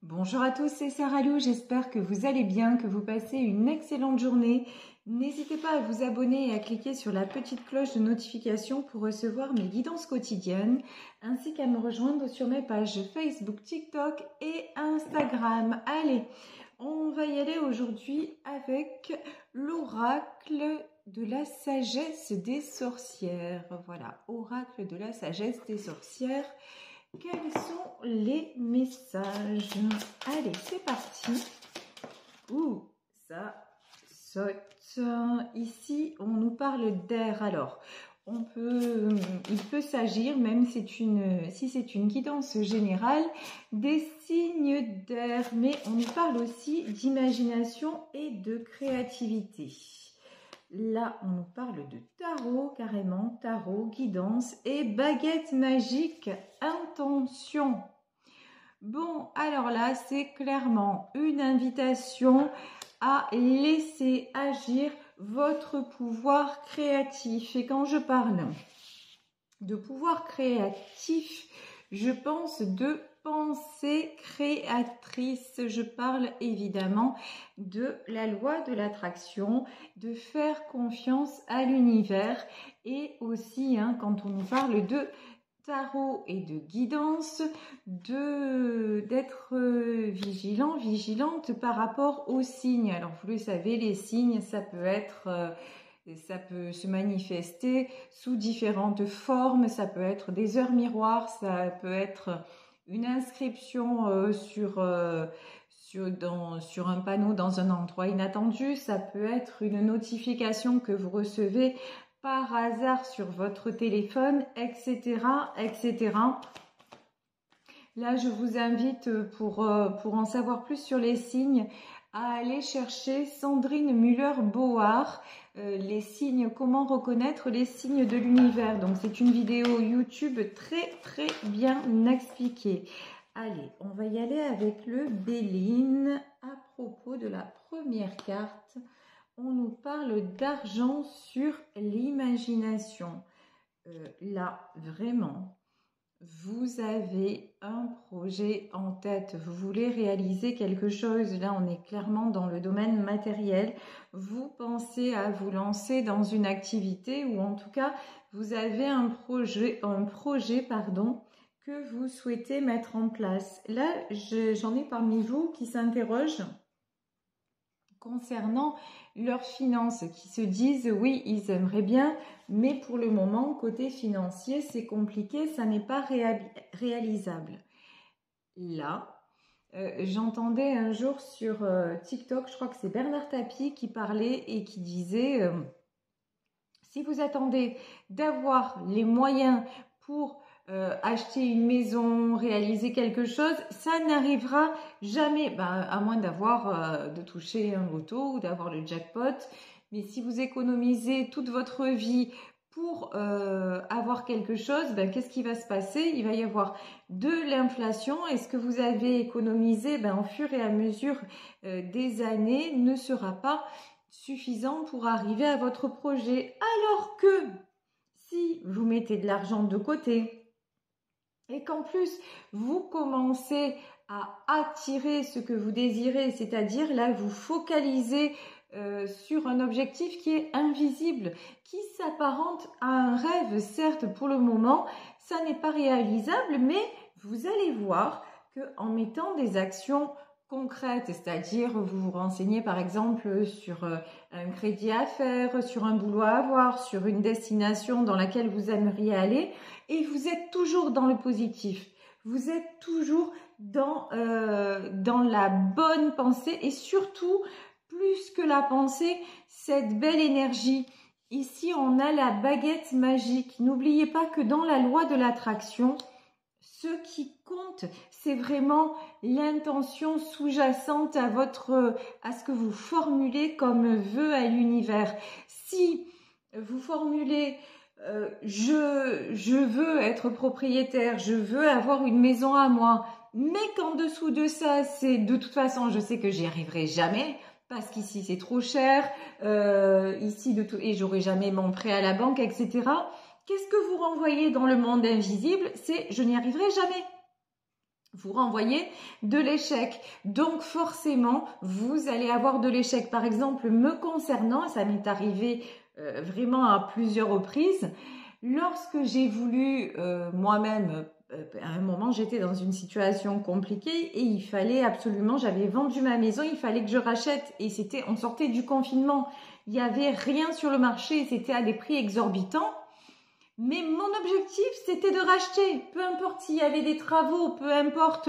Bonjour à tous, c'est Sarah Lou, j'espère que vous allez bien, que vous passez une excellente journée. N'hésitez pas à vous abonner et à cliquer sur la petite cloche de notification pour recevoir mes guidances quotidiennes, ainsi qu'à me rejoindre sur mes pages Facebook, TikTok et Instagram. Allez, on va y aller aujourd'hui avec l'oracle de la sagesse des sorcières. Voilà, oracle de la sagesse des sorcières. Quels sont les messages? Allez, c'est parti. Ouh, ça saute. Ici, on nous parle d'air. Alors, il peut s'agir, même si c'est une guidance générale, des signes d'air. Mais on nous parle aussi d'imagination et de créativité. Là, on nous parle de tarot, carrément, tarot, guidance et baguette magique, intention. Bon, alors là, c'est clairement une invitation à laisser agir votre pouvoir créatif. Et quand je parle de pouvoir créatif, je pense de pensée créatrice. Je parle évidemment de la loi de l'attraction, de faire confiance à l'univers et aussi, quand on nous parle de tarot et de guidance, d'être vigilant, vigilante par rapport aux signes. Alors vous le savez, les signes, ça peut se manifester sous différentes formes, ça peut être des heures miroirs, ça peut être une inscription sur un panneau dans un endroit inattendu, ça peut être une notification que vous recevez par hasard sur votre téléphone, etc., etc. Là, je vous invite pour en savoir plus sur les signes à aller chercher Sandrine Müller-Board, les signes, comment reconnaître les signes de l'univers. Donc, c'est une vidéo YouTube très bien expliquée. Allez, on va y aller avec le Béline. À propos de la première carte, on nous parle d'argent sur l'imagination. Là, vraiment, vous avez un projet en tête, vous voulez réaliser quelque chose, là on est clairement dans le domaine matériel, vous pensez à vous lancer dans une activité ou en tout cas vous avez un projet que vous souhaitez mettre en place. Là j'en ai parmi vous qui s'interrogent concernant leurs finances, qui se disent oui, ils aimeraient bien, mais pour le moment, côté financier, c'est compliqué, ça n'est pas réalisable. Là, j'entendais un jour sur TikTok, je crois que c'est Bernard Tapie qui parlait et qui disait si vous attendez d'avoir les moyens pour acheter une maison, réaliser quelque chose, ça n'arrivera jamais, à moins de toucher un loto ou d'avoir le jackpot. Mais si vous économisez toute votre vie pour avoir quelque chose, qu'est-ce qui va se passer? Il va y avoir de l'inflation et ce que vous avez économisé au fur et à mesure des années ne sera pas suffisant pour arriver à votre projet. Alors que si vous mettez de l'argent de côté, et qu'en plus, vous commencez à attirer ce que vous désirez, c'est-à-dire là, vous focalisez sur un objectif qui est invisible, qui s'apparente à un rêve. Certes, pour le moment, ça n'est pas réalisable, mais vous allez voir qu'en mettant des actions concrètes, c'est-à-dire vous vous renseignez par exemple sur un crédit à faire, sur un boulot à avoir, sur une destination dans laquelle vous aimeriez aller, et vous êtes toujours dans le positif, vous êtes toujours dans la bonne pensée et surtout, plus que la pensée, cette belle énergie. Ici, on a la baguette magique. N'oubliez pas que dans la loi de l'attraction, ce qui compte, c'est vraiment l'intention sous-jacente à ce que vous formulez comme vœu à l'univers. Si vous formulez je veux être propriétaire, je veux avoir une maison à moi, mais qu'en dessous de ça, c'est de toute façon, je sais que j'y arriverai jamais, parce qu'ici c'est trop cher, et j'aurai jamais mon prêt à la banque, etc. Qu'est-ce que vous renvoyez dans le monde invisible? C'est je n'y arriverai jamais. vous renvoyez de l'échec. Donc forcément, vous allez avoir de l'échec. Par exemple, me concernant, ça m'est arrivé vraiment à plusieurs reprises, lorsque j'ai voulu moi-même, à un moment, j'étais dans une situation compliquée et il fallait absolument, j'avais vendu ma maison, il fallait que je rachète et on sortait du confinement. Il n'y avait rien sur le marché, c'était à des prix exorbitants. Mais mon objectif, c'était de racheter, peu importe s'il y avait des travaux, peu importe.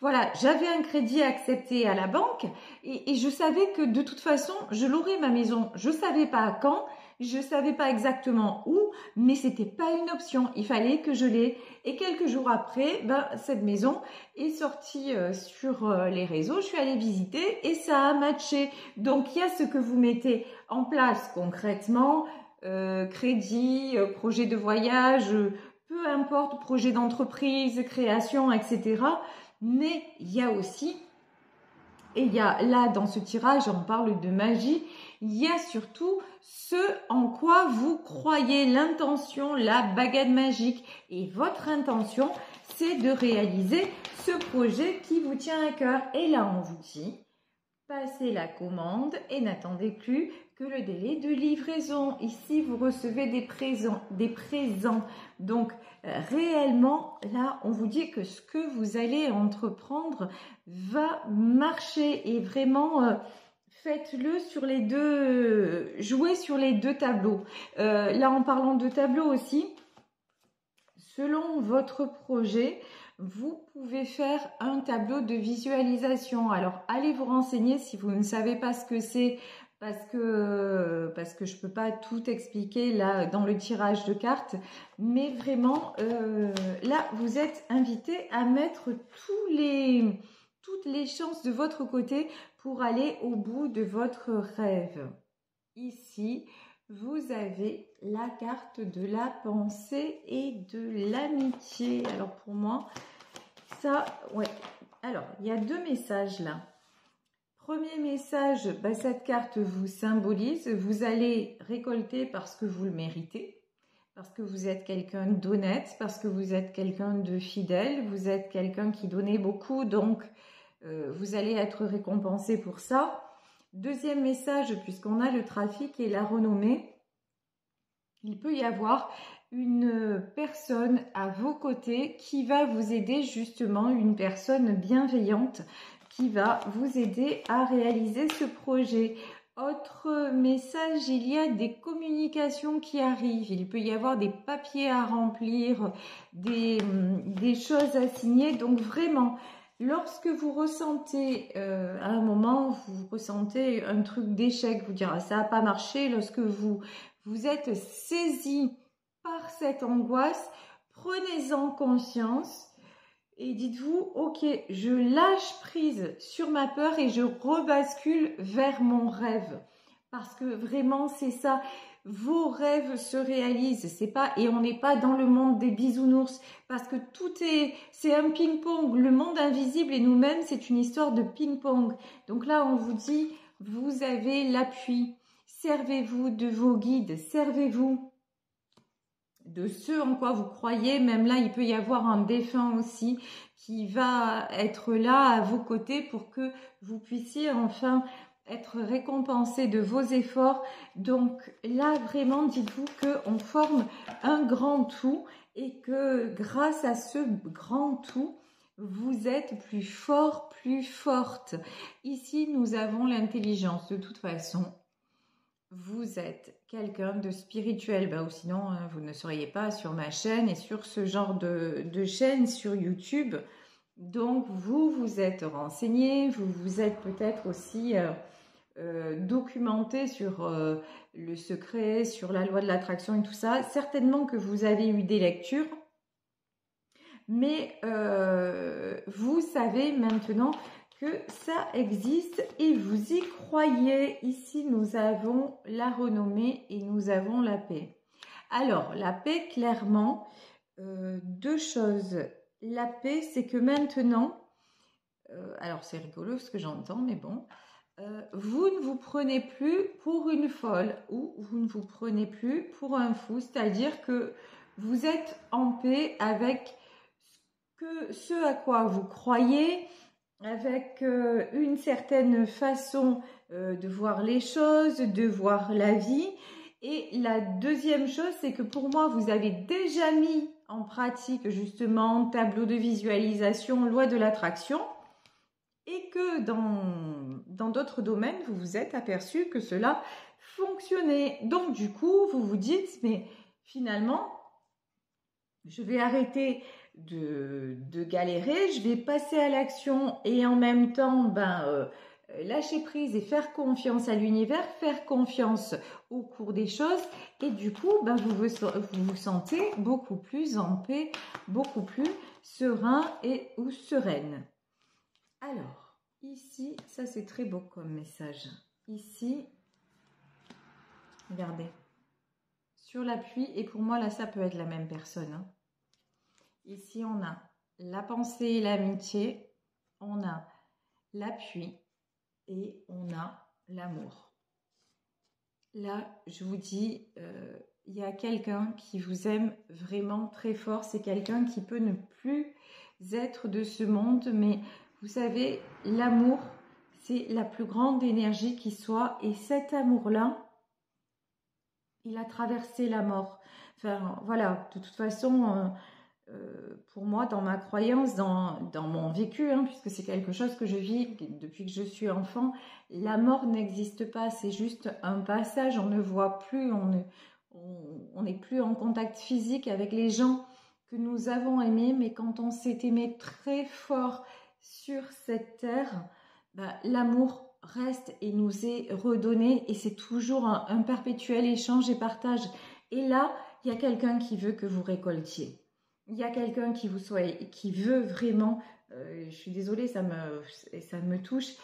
Voilà, j'avais un crédit accepté à la banque et je savais que de toute façon, je l'aurais ma maison. Je savais pas quand, je savais pas exactement où, mais c'était pas une option. Il fallait que je l'aie. Et quelques jours après, cette maison est sortie sur les réseaux. Je suis allée visiter et ça a matché. Donc, il y a ce que vous mettez en place concrètement. Crédit, projet de voyage, peu importe, projet d'entreprise, création, etc. Mais il y a aussi, et il y a là dans ce tirage, on parle de magie, il y a surtout ce en quoi vous croyez, l'intention, la baguette magique. Et votre intention, c'est de réaliser ce projet qui vous tient à cœur. Et là, on vous dit, passez la commande et n'attendez plus que le délai de livraison. Ici, vous recevez des présents. Donc, réellement, là, on vous dit que ce que vous allez entreprendre va marcher. Et vraiment, faites-le sur les deux, jouez sur les deux tableaux. Là, en parlant de tableaux aussi, selon votre projet, vous pouvez faire un tableau de visualisation. Alors, allez vous renseigner si vous ne savez pas ce que c'est, parce que je ne peux pas tout expliquer là dans le tirage de cartes. Mais vraiment, là, vous êtes invité à mettre toutes les chances de votre côté pour aller au bout de votre rêve. Ici, vous avez la carte de la pensée et de l'amitié. Alors pour moi, ça, ouais. Alors, il y a deux messages là. Premier message, cette carte vous symbolise. Vous allez récolter parce que vous le méritez, parce que vous êtes quelqu'un d'honnête, parce que vous êtes quelqu'un de fidèle, vous êtes quelqu'un qui donnait beaucoup, donc vous allez être récompensé pour ça. Deuxième message, puisqu'on a le trafic et la renommée, il peut y avoir une personne à vos côtés qui va vous aider justement, une personne bienveillante qui va vous aider à réaliser ce projet. Autre message, il y a des communications qui arrivent, il peut y avoir des papiers à remplir, des choses à signer, donc vraiment, lorsque vous ressentez, à un moment, vous ressentez un truc d'échec, vous direz ça n'a pas marché, lorsque vous êtes saisi par cette angoisse, prenez-en conscience et dites-vous, ok, je lâche prise sur ma peur et je rebascule vers mon rêve. Parce que vraiment, c'est ça. Vos rêves se réalisent, c'est pas, et on n'est pas dans le monde des bisounours, parce que c'est un ping-pong, le monde invisible et nous-mêmes, c'est une histoire de ping-pong. Donc là, on vous dit, vous avez l'appui, servez-vous de vos guides, servez-vous de ce en quoi vous croyez, même là, il peut y avoir un défunt aussi qui va être là à vos côtés pour que vous puissiez enfin être récompensé de vos efforts. Donc là, vraiment, dites-vous qu'on forme un grand tout et que grâce à ce grand tout, vous êtes plus fort, plus forte. Ici, nous avons l'intelligence. De toute façon, vous êtes quelqu'un de spirituel, ou sinon vous ne seriez pas sur ma chaîne et sur ce genre de chaîne sur YouTube. Donc vous vous êtes renseigné, vous vous êtes peut-être aussi documenté sur le secret, sur la loi de l'attraction et tout ça. Certainement que vous avez eu des lectures, mais vous savez maintenant que ça existe et vous y croyez. Ici, nous avons la renommée et nous avons la paix. Alors, la paix, clairement, deux choses. La paix, c'est que maintenant, alors c'est rigolo ce que j'entends, mais bon, vous ne vous prenez plus pour une folle ou vous ne vous prenez plus pour un fou, c'est-à-dire que vous êtes en paix avec ce que ce à quoi vous croyez, avec une certaine façon de voir les choses, de voir la vie. Et la deuxième chose, c'est que pour moi, vous avez déjà mis en pratique justement tableau de visualisation, loi de l'attraction, et que dans d'autres domaines, vous vous êtes aperçu que cela fonctionnait. Donc du coup, vous vous dites, mais finalement, je vais arrêter de galérer, je vais passer à l'action et en même temps, lâcher prise et faire confiance à l'univers, faire confiance au cours des choses et du coup, vous vous sentez beaucoup plus en paix, beaucoup plus serein et ou sereine. Alors, ici, ça c'est très beau comme message. Ici, regardez, sur l'appui, et pour moi là, ça peut être la même personne. Hein. Ici, on a la pensée et l'amitié, on a l'appui et on a l'amour. Là, je vous dis, il y a quelqu'un qui vous aime vraiment très fort. C'est quelqu'un qui peut ne plus être de ce monde. Mais vous savez, l'amour, c'est la plus grande énergie qui soit. Et cet amour-là, il a traversé la mort. Enfin, voilà, de toute façon... pour moi, dans ma croyance, dans mon vécu, hein, puisque c'est quelque chose que je vis depuis que je suis enfant, la mort n'existe pas, c'est juste un passage, on ne voit plus, on n'est plus en contact physique avec les gens que nous avons aimés, mais quand on s'est aimé très fort sur cette terre, l'amour reste et nous est redonné et c'est toujours un perpétuel échange et partage. Et là, il y a quelqu'un qui veut que vous récoltiez. Il y a quelqu'un qui veut vraiment, je suis désolée, ça me touche,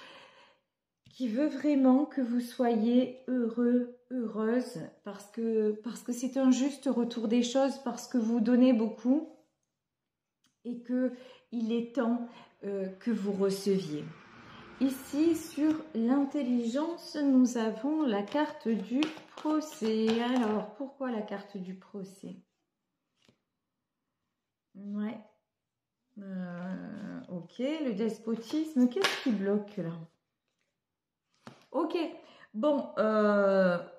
qui veut vraiment que vous soyez heureux, heureuse, parce que c'est un juste retour des choses, parce que vous donnez beaucoup et qu'il est temps que vous receviez. Ici, sur l'intelligence, nous avons la carte du procès. Alors, pourquoi la carte du procès ? Ouais. Ok, le despotisme, qu'est-ce qui bloque là? Ok, bon,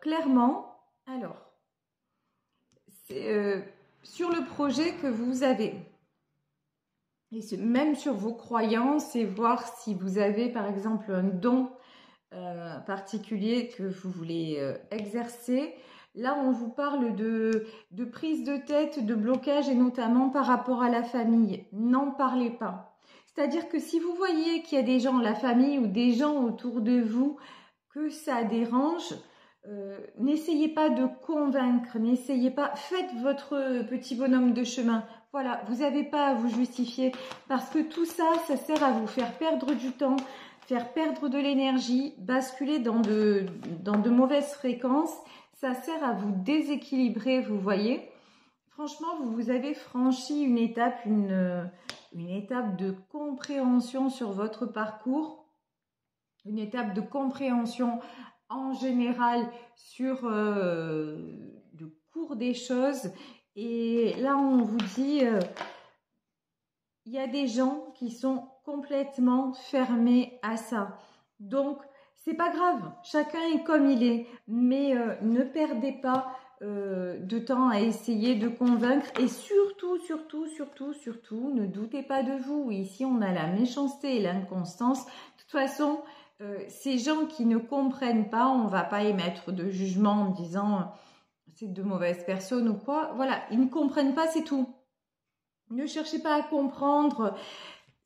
clairement, alors, c'est sur le projet que vous avez, et même sur vos croyances, et voir si vous avez par exemple un don particulier que vous voulez exercer. Là, on vous parle de prise de tête, de blocage et notamment par rapport à la famille. N'en parlez pas. C'est-à-dire que si vous voyez qu'il y a des gens, la famille ou des gens autour de vous, que ça dérange, n'essayez pas de convaincre, n'essayez pas, faites votre petit bonhomme de chemin. Voilà, vous n'avez pas à vous justifier parce que tout ça, ça sert à vous faire perdre du temps, faire perdre de l'énergie, basculer dans de mauvaises fréquences. Ça sert à vous déséquilibrer, vous voyez. Franchement, vous avez franchi une étape, une étape de compréhension sur votre parcours, une étape de compréhension en général sur le cours des choses. Et là, on vous dit, il y a des gens qui sont complètement fermés à ça. Donc, c'est pas grave, chacun est comme il est, mais ne perdez pas de temps à essayer de convaincre et surtout, ne doutez pas de vous. Ici, on a la méchanceté et l'inconstance. De toute façon, ces gens qui ne comprennent pas, on ne va pas émettre de jugement en disant c'est de mauvaises personnes ou quoi. Voilà, ils ne comprennent pas, c'est tout. Ne cherchez pas à comprendre.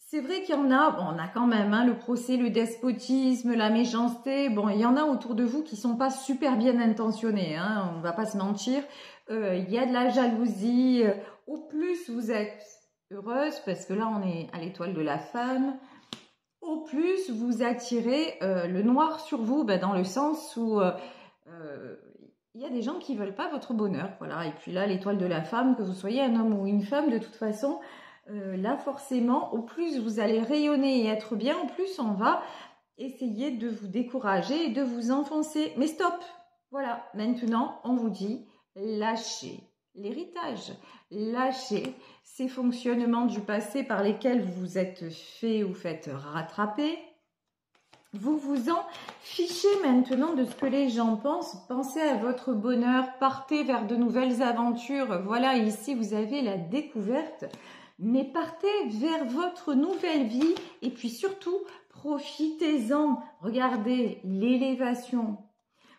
C'est vrai qu'il y en a, bon, on a quand même le procès, le despotisme, la méchanceté. Bon, il y en a autour de vous qui sont pas super bien intentionnés, hein, on va pas se mentir. Il y a de la jalousie. Au plus vous êtes heureuse, parce que là on est à l'étoile de la femme, au plus vous attirez le noir sur vous, dans le sens où il y a des gens qui veulent pas votre bonheur, voilà. Et puis là, l'étoile de la femme, que vous soyez un homme ou une femme, de toute façon, là forcément, au plus vous allez rayonner et être bien, au plus on va essayer de vous décourager et de vous enfoncer. Mais stop, voilà, maintenant on vous dit lâchez, l'héritage. Lâchez ces fonctionnements du passé par lesquels vous vous êtes fait ou faites rattraper. Vous vous en fichez maintenant de ce que les gens pensent. Pensez à votre bonheur, partez vers de nouvelles aventures. Voilà, ici vous avez la découverte. Mais partez vers votre nouvelle vie et puis surtout, profitez-en. Regardez l'élévation.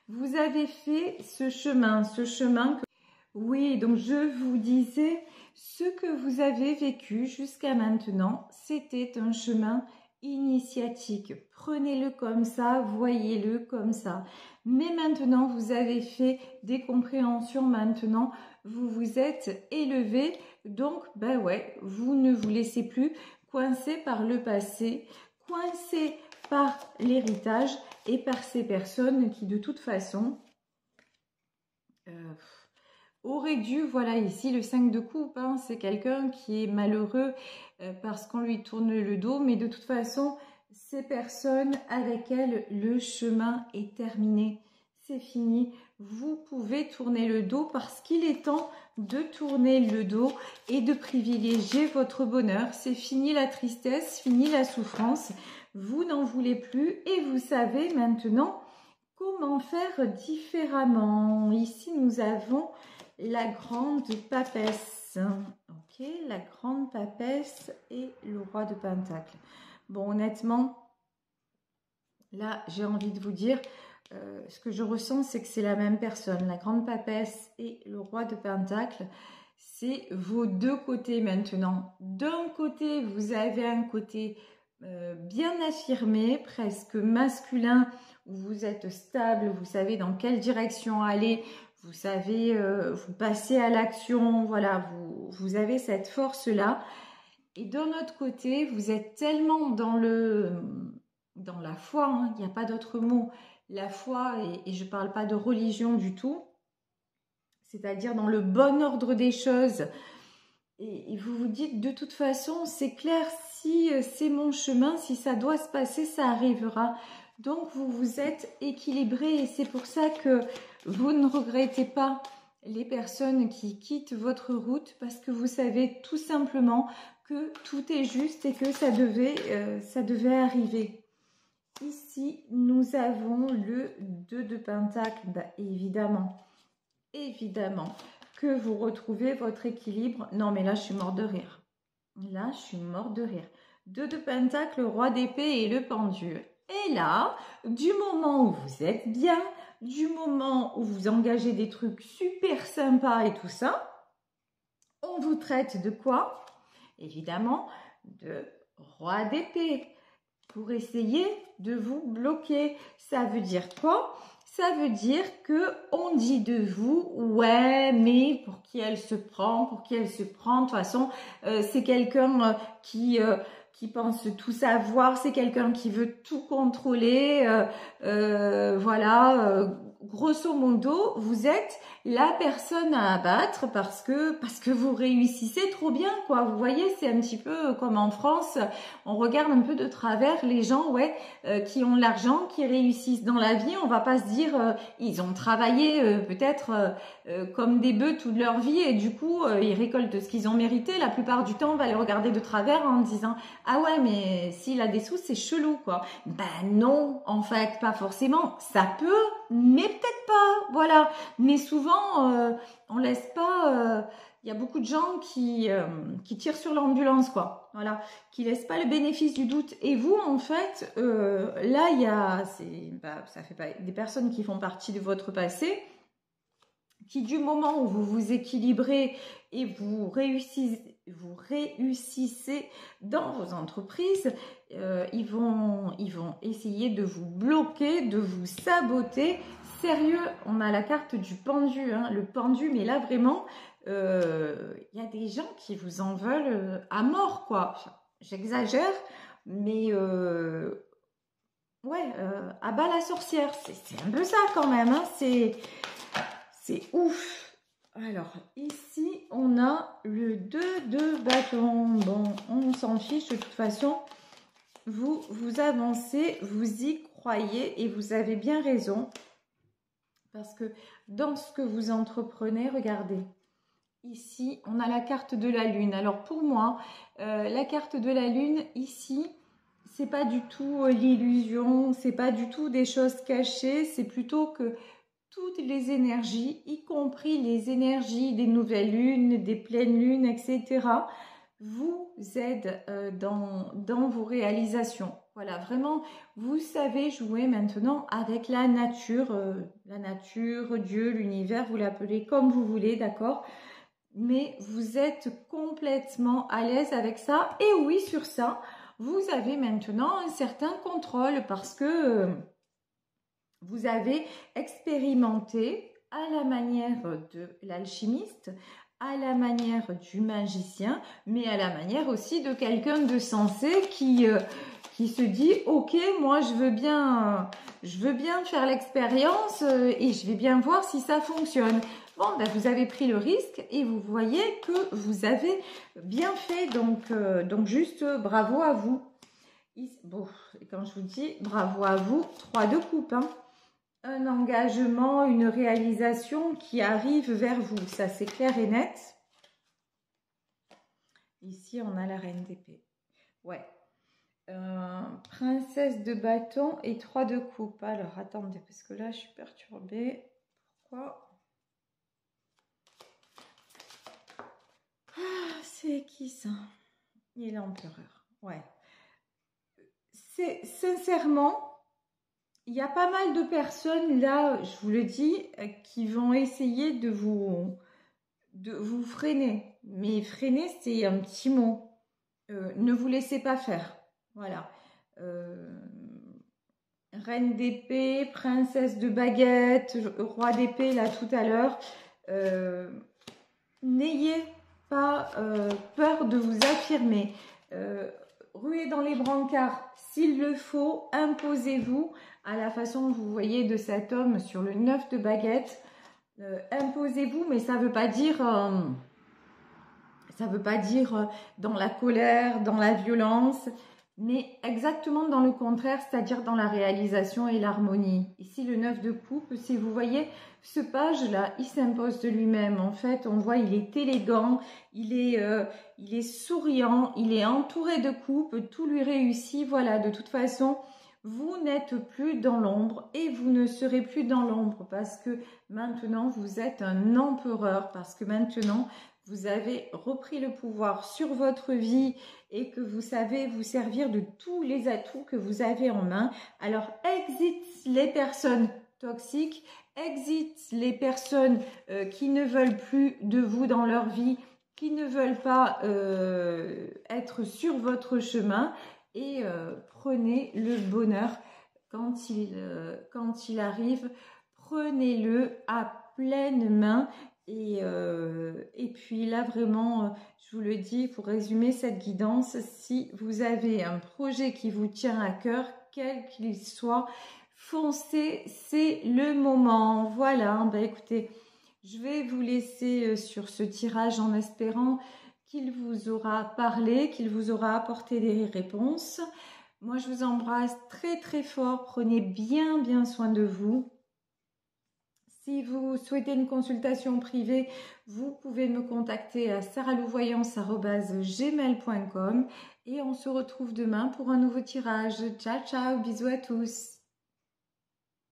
Vous avez fait ce chemin que... Oui, donc je vous disais, ce que vous avez vécu jusqu'à maintenant, c'était un chemin initiatique. Prenez-le comme ça, voyez-le comme ça. Mais maintenant, vous avez fait des compréhensions. Maintenant, vous vous êtes élevé. Donc, ben ouais, vous ne vous laissez plus coincé par le passé, coincé par l'héritage et par ces personnes qui, de toute façon, aurait dû, voilà ici le 5 de coupe, hein, c'est quelqu'un qui est malheureux parce qu'on lui tourne le dos, mais de toute façon, ces personnes avec elles, le chemin est terminé, c'est fini. Vous pouvez tourner le dos parce qu'il est temps de tourner le dos et de privilégier votre bonheur. C'est fini la tristesse, fini la souffrance, vous n'en voulez plus et vous savez maintenant comment faire différemment. Ici, nous avons la grande papesse. Ok, la grande papesse et le roi de Pentacle. Bon, honnêtement, là, j'ai envie de vous dire, ce que je ressens, c'est que c'est la même personne. La grande papesse et le roi de Pentacle, c'est vos deux côtés maintenant. D'un côté, vous avez un côté bien affirmé, presque masculin, où vous êtes stable, vous savez dans quelle direction aller, vous savez, vous passez à l'action, voilà, vous avez cette force-là. Et d'un autre côté, vous êtes tellement dans la foi, hein, il n'y a pas d'autre mot, la foi, et je ne parle pas de religion du tout, c'est-à-dire dans le bon ordre des choses. Et vous vous dites, de toute façon, c'est clair, si c'est mon chemin, si ça doit se passer, ça arrivera. Donc, vous vous êtes équilibré et c'est pour ça que vous ne regrettez pas les personnes qui quittent votre route parce que vous savez tout simplement que tout est juste et que ça devait arriver. Ici, nous avons le 2 de Pentacle, bah, évidemment, que vous retrouvez votre équilibre. Non, mais là, je suis mort de rire. Là, je suis mort de rire. 2 de Pentacle, roi d'épée et le pendu. Et là, du moment où vous êtes bien, du moment où vous engagez des trucs super sympas et tout ça, on vous traite de quoi? Évidemment, de roi d'épée pour essayer de vous bloquer. Ça veut dire quoi? Ça veut dire que on dit de vous, ouais, mais pour qui elle se prend, De toute façon, c'est quelqu'un qui pense tout savoir, c'est quelqu'un qui veut tout contrôler, voilà. Grosso modo, vous êtes la personne à abattre parce que vous réussissez trop bien, quoi. Vous voyez, c'est un petit peu comme en France, on regarde un peu de travers les gens, ouais, qui ont de l'argent, qui réussissent dans la vie. On va pas se dire, ils ont travaillé peut-être comme des bœufs toute leur vie et du coup, ils récoltent ce qu'ils ont mérité. La plupart du temps, on va les regarder de travers en disant, ah ouais, mais s'il a des sous, c'est chelou, quoi. Ben non, en fait, pas forcément. Ça peut, mais peut-être pas, voilà. Mais souvent, on laisse pas... Il y a beaucoup de gens qui tirent sur l'ambulance, quoi. Voilà, qui laissent pas le bénéfice du doute. Et vous, en fait, là, il y a... ça fait pas des personnes qui font partie de votre passé, qui du moment où vous vous équilibrez et vous réussissez dans vos entreprises, ils vont essayer de vous bloquer, de vous saboter. Sérieux, on a la carte du pendu, hein, le pendu, mais là vraiment, il y a des gens qui vous en veulent à mort, quoi. J'exagère, mais ouais, à bas la sorcière, c'est un peu ça quand même, hein, c'est ouf. Alors, ici, on a le 2 de bâton. Bon, on s'en fiche de toute façon. Vous avancez, vous y croyez et vous avez bien raison. Parce que dans ce que vous entreprenez, regardez, ici, on a la carte de la Lune. Alors pour moi, la carte de la Lune, ici, c'est pas du tout l'illusion, c'est pas du tout des choses cachées, c'est plutôt que toutes les énergies, y compris les énergies des nouvelles lunes, des pleines lunes, etc., vous aident dans vos réalisations. Voilà, vraiment, vous savez jouer maintenant avec la nature, Dieu, l'univers, vous l'appelez comme vous voulez, d'accord? Mais vous êtes complètement à l'aise avec ça. Et oui, sur ça, vous avez maintenant un certain contrôle parce que vous avez expérimenté à la manière de l'alchimiste, à la manière du magicien, mais à la manière aussi de quelqu'un de sensé qui se dit « Ok, moi je veux bien faire l'expérience et je vais bien voir si ça fonctionne. » Bon, ben, vous avez pris le risque et vous voyez que vous avez bien fait, donc juste bravo à vous. Bon, quand je vous dis bravo à vous, 3 de coupe, hein. Un engagement, une réalisation qui arrive vers vous, ça c'est clair et net. Ici, on a la reine d'épée. Ouais. Princesse de bâton et 3 de coupe. Alors, attendez, parce que là, je suis perturbée. Pourquoi? Ah, c'est qui ça? Et l'empereur. Ouais. C'est sincèrement, il y a pas mal de personnes là, je vous le dis, qui vont essayer de vous freiner. Mais freiner, c'est un petit mot. Ne vous laissez pas faire. Voilà. Reine d'épée, princesse de baguette, roi d'épée, là tout à l'heure. N'ayez pas peur de vous affirmer. Ruez dans les brancards s'il le faut. Imposez-vous à la façon, vous voyez, de cet homme sur le 9 de baguette. Imposez-vous, mais ça ne veut pas dire... dans la colère, dans la violence, mais exactement dans le contraire, c'est-à-dire dans la réalisation et l'harmonie. Ici, le 9 de coupe, si vous voyez, ce page-là, il s'impose de lui-même. En fait, on voit, il est élégant, il est souriant, il est entouré de coupes, tout lui réussit. Voilà, de toute façon, vous n'êtes plus dans l'ombre et vous ne serez plus dans l'ombre parce que maintenant, vous êtes un empereur, parce que maintenant, vous avez repris le pouvoir sur votre vie et que vous savez vous servir de tous les atouts que vous avez en main. Alors, exit les personnes toxiques, exit les personnes qui ne veulent plus de vous dans leur vie, qui ne veulent pas être sur votre chemin et prenez le bonheur quand il arrive. Prenez-le à pleine main. Et puis là, vraiment, je vous le dis, pour résumer cette guidance, si vous avez un projet qui vous tient à cœur, quel qu'il soit, foncez, c'est le moment. Voilà, ben écoutez, je vais vous laisser sur ce tirage en espérant qu'il vous aura parlé, qu'il vous aura apporté des réponses. Moi, je vous embrasse très très fort. Prenez bien soin de vous. Si vous souhaitez une consultation privée, vous pouvez me contacter à saralouvoyance@gmail.com et on se retrouve demain pour un nouveau tirage. Ciao, ciao, bisous à tous.